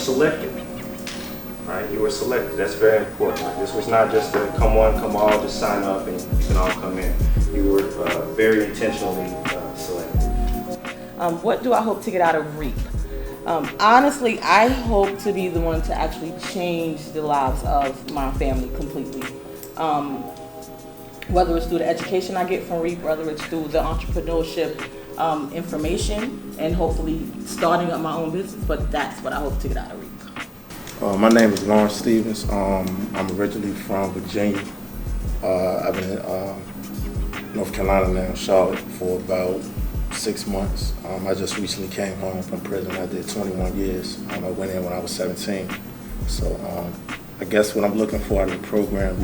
selected. Right? You were selected. That's very important. This was not just a come one, come all, just sign up and you can all come in. You were very intentionally selected. What do I hope to get out of REEP? Honestly, I hope to be the one to actually change the lives of my family completely. Whether it's through the education I get from REEP, whether it's through the entrepreneurship information, and hopefully starting up my own business, but that's what I hope to get out of REEP. My name is Lawrence Stevens. I'm originally from Virginia. I've been in North Carolina now, Charlotte, for about 6 months. I just recently came home from prison. I did 21 years. I went in when I was 17. So I guess what I'm looking for out of the program,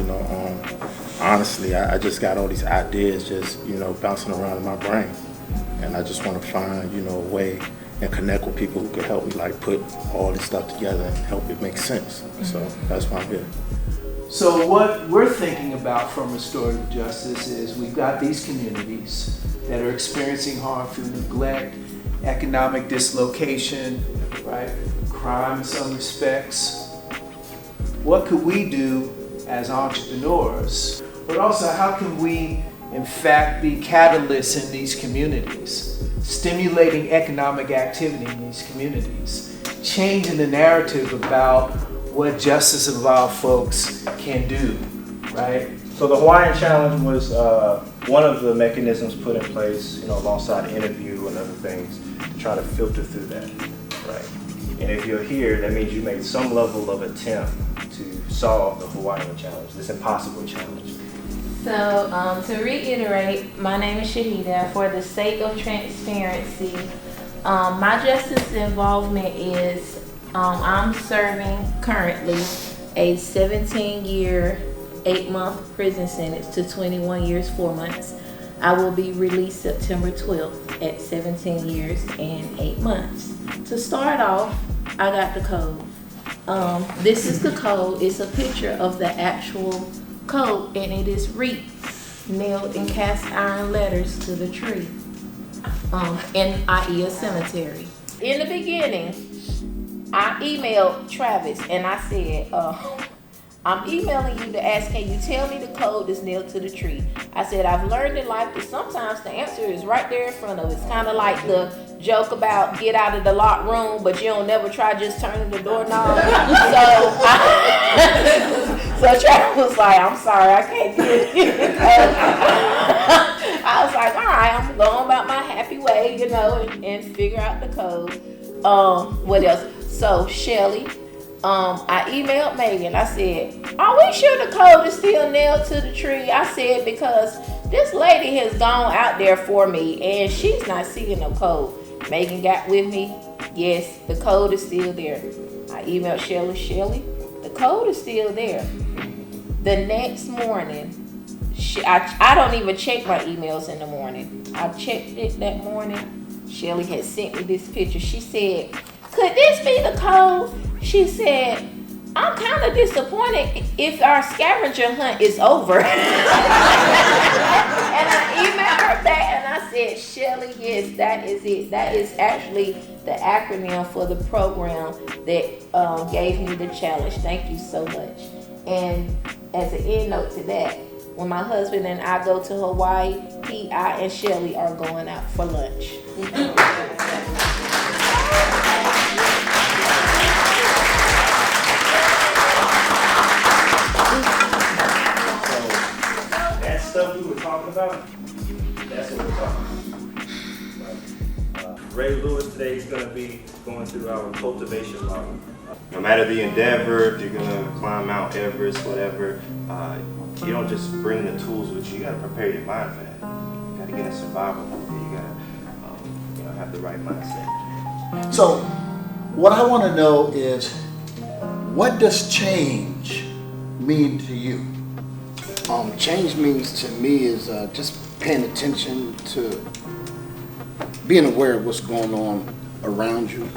honestly, I just got all these ideas just, bouncing around in my brain. And I just want to find, a way and connect with people who could help me put all this stuff together and help it make sense. So that's why I'm here. So what we're thinking about from restorative justice is we've got these communities that are experiencing harm through neglect, economic dislocation, right? Crime in some respects. What could we do as entrepreneurs? But also, how can we, in fact, be catalysts in these communities? Stimulating economic activity in these communities, changing the narrative about what justice involved folks can do, right? So the Hawaiian Challenge was one of the mechanisms put in place, alongside interview and other things to try to filter through that, right? And if you're here, that means you made some level of attempt to solve the Hawaiian Challenge, this impossible challenge. So to reiterate, my name is Shahida. For the sake of transparency, my justice involvement is I'm serving currently a 17-year, 8-month prison sentence to 21 years, 4 months. I will be released September 12th at 17 years and 8 months. To start off, I got the code. This is the code. It's a picture of the actual code, and it is REEP nailed in cast iron letters to the tree in IEA Cemetery. In the beginning, I emailed Travis and I said, I'm emailing you to ask, can you tell me the code that's nailed to the tree? I said, I've learned in life that sometimes the answer is right there in front of us. It's kind of like the joke about get out of the locked room, but you don't never try just turning the doorknob. So Travis was like, I'm sorry, I can't do it. I was like, all right, I'm going about my happy way, and figure out the code. What else? So Shelly, I emailed Megan. I said, are we sure the code is still nailed to the tree? I said, because this lady has gone out there for me and she's not seeing no code. Megan got with me. Yes, the code is still there. I emailed Shelly, the code is still there. The next morning, I don't even check my emails in the morning. I checked it that morning. Shelly had sent me this picture. She said, could this be the code? She said, I'm kind of disappointed if our scavenger hunt is over. And I emailed her back and I said, Shelly, yes, that is it. That is actually the acronym for the program that gave me the challenge. Thank you so much. And as an end note to that, when my husband and I go to Hawaii, I, and Shelly are going out for lunch. That stuff we were talking about, that's what we're talking about. Ray Lewis today is going to be going through our cultivation model. No matter the endeavor, if you're going to climb Mount Everest, whatever, you don't just bring the tools with you. You got to prepare your mind for that. You got to get in survival mode. You got to, have the right mindset. So, what I want to know is, what does change mean to you? Change means to me is just paying attention to being aware of what's going on around you,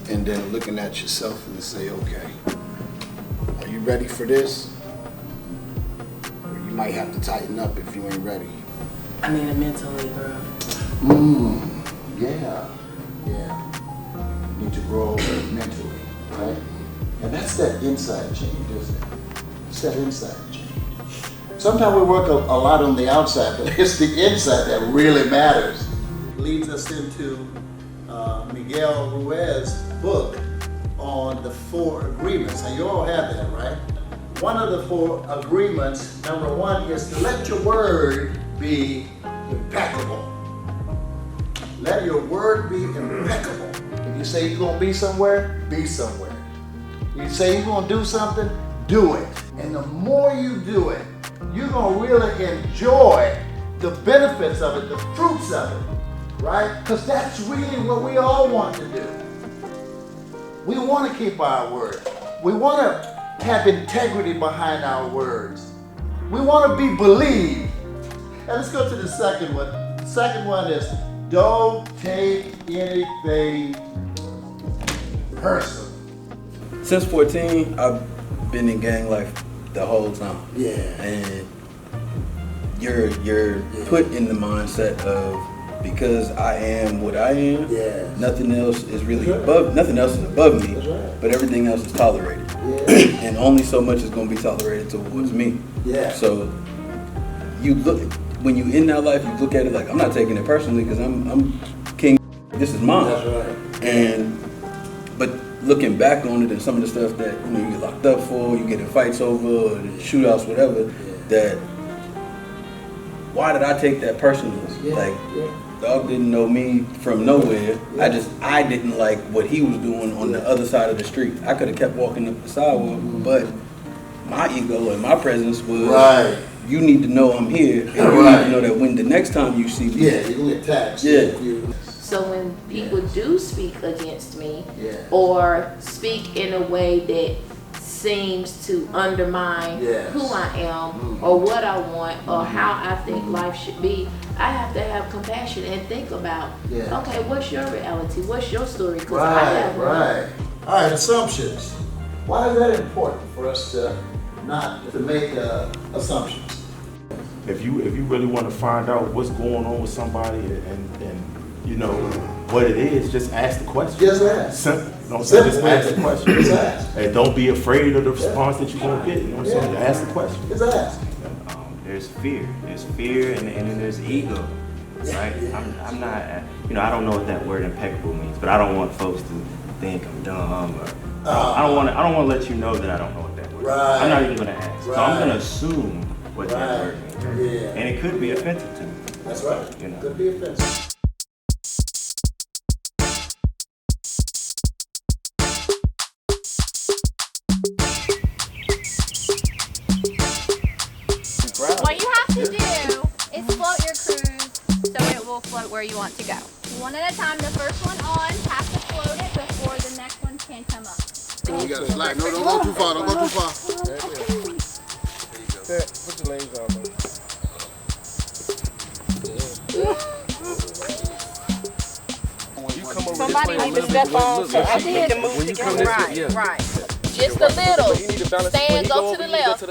and then looking at yourself and say, okay, are you ready for this? Or you might have to tighten up if you ain't ready. I need a mentally, girl. Yeah. You need to grow mentally, right? And that's that inside change, isn't it? It's that inside change. Sometimes we work a lot on the outside, but it's the inside that really matters. Leads us into Miguel Ruiz's book on the 4 agreements. Now you all have that, right? One of the 4 agreements, number 1, is to let your word be impeccable. Let your word be impeccable. If you say you're gonna be somewhere, be somewhere. You say you're gonna do something, do it. And the more you do it, you're gonna really enjoy the benefits of it, the fruits of it, right? Because that's really what we all want to do. We want to keep our word. We want to have integrity behind our words. We want to be believed. And let's go to the second one. The second one is don't take anything personal. Since 14, I've been in gang life the whole time. Yeah. And you're put in the mindset of, because I am what I am, Yeah. nothing else is really That's right. above, nothing else is above me, That's right. but everything else is tolerated. Yeah. And only so much is going to be tolerated towards me. Yeah. So you look, when you in that life, you look at it like, I'm not taking it personally because I'm king, this is mine. That's right. And but looking back on it and some of the stuff that you get locked up for, you get in fights over, or shootouts, whatever, that why did I take that personally? Yeah. Like, dog didn't know me from nowhere. Yeah. I didn't like what he was doing on the other side of the street. I could have kept walking up the sidewalk, but my ego and my presence was, Right. you need to know I'm here, and you Right. need to know that when the next time you see me, Yeah, you're gonna get taxed. Yeah. So when people do speak against me Yeah. or speak in a way that seems to undermine Yes. who I am or what I want or how I think life should be, I have to have compassion and think about, Yeah. okay, what's your reality? What's your story? Because I Right, have one. right. All right, assumptions. Why is that important for us to not to make assumptions? If you really want to find out what's going on with somebody and you know what it is, just ask the question. Just ask. Simple. You know what I'm saying? Just Simple. ask the question. Just ask. And don't be afraid of the response that you're gonna get. You know what I'm saying? Yeah. Ask the question. Just ask. There's fear. There's fear and then there's ego, right? I'm not, I don't know what that word impeccable means, but I don't want folks to think I'm dumb or I don't want to let you know that I don't know what that word means. Right. I'm not even going to ask. So I'm Right. going to assume what that Right. word means. Yeah. And it could be offensive to me. That's right. You know. Could be offensive. What you have to do is float your cruise so it will float where you want to go. One at a time, the first one on has to float it before the next one can come up. You gotta slide. No, don't go too far. Don't go too far. Put your legs on, man. Somebody need to step on so I can move together. Right, right. Just a little. Stay and go to the left.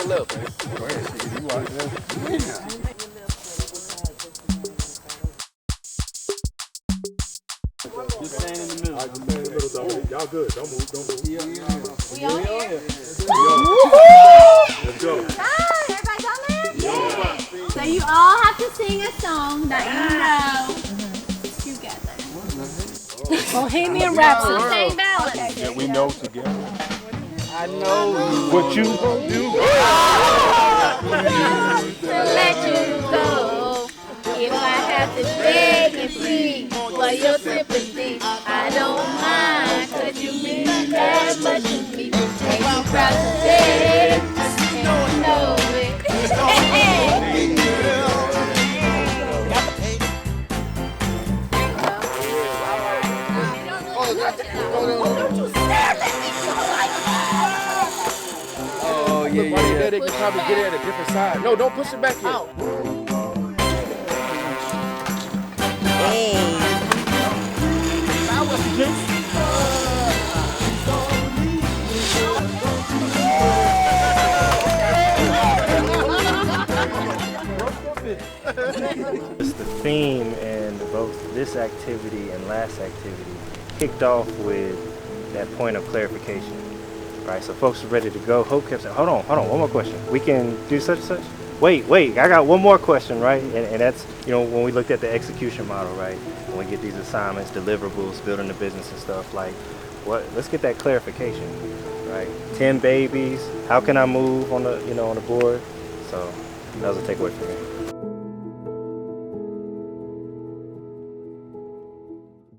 Y'all good. Don't move. We all here? Let's go. Hi, everybody down there? Yeah. So you all have to sing a song that you know together. Bohemian Rhapsody. Same balance. Yeah, we know together. I know What you do. To let you go. If I have to beg and plead for your sympathy, I don't mind, 'cause you mean that much to me. And you proud to say, and you know it. Oh, yeah. They can probably get it at a different side. No, don't push it back yet. It's the theme in both this activity and last activity kicked off with that point of clarification, right? So folks are ready to go. Hope kept saying, hold on, one more question. We can do such and such? Wait, I got one more question, right? And that's, you know, when we looked at the execution model, right? When we get these assignments, deliverables, building the business and stuff, like, let's get that clarification, right? 10 babies, how can I move on the, you know, on the board? So that was a takeaway for me.